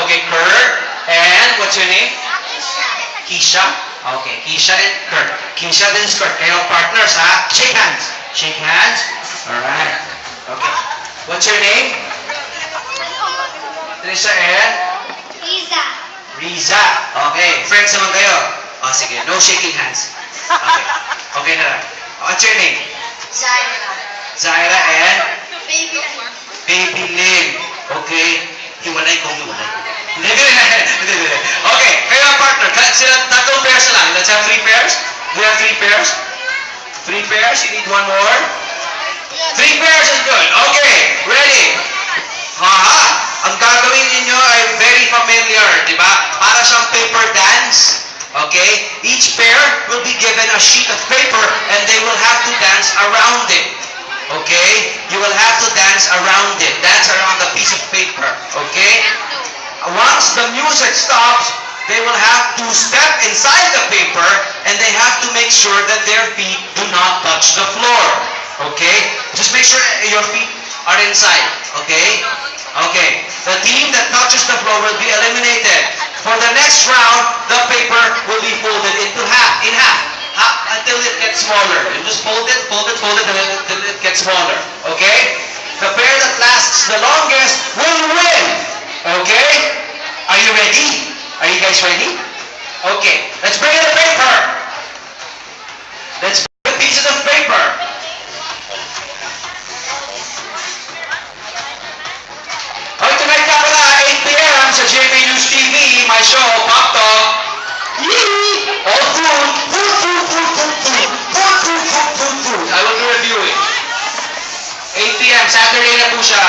Okay, Kurt. And what's your name? Keisha. Okay, Keisha and Kurt. Keisha then Kurt. Kayo partners, ha? Shake hands. Shake hands. Alright. Okay. What's your name? Trisha and? Riza. Okay. Friends naman kayo. O, sige. No shaking hands. Okay. Okay na lang. What's your name? Zaira and? Baby Lynn. Okay. Hiwalay kong hiwalay. Hindi. Okay. Kayo ang partner. Sila, tatlong pairs na lang. Let's have 3 pairs. Do you have 3 pairs? 3 pairs? You need 1 more? 3 pairs is good. Okay. Ready? Haha. Ang gagawin ninyo ay very familiar, di ba? Para siyang paper dance. Okay? Each pair will be given a sheet of paper and they will have to dance around it. Okay? You will have to dance around it. Dance around the piece of paper. Okay? Once the music stops, they will have to step inside the paper and they have to make sure that their feet do not touch the floor. Okay? Just make sure your feet are inside. Okay? Okay. The team that touches the floor will be eliminated. For the next round, the paper will be folded into half, until it gets smaller. You just fold it, until it gets smaller. Okay? The pair that lasts the longest will win. Okay? Are you ready? Are you guys ready? Okay. Let's bring in the paper. Let's bring the pieces of paper. Okay, tonight nga pala, 8 p.m. sa GMA News TV, my show, Pop Talk. Yee! All food. I will be reviewing. 8 p.m. Saturday na po siya.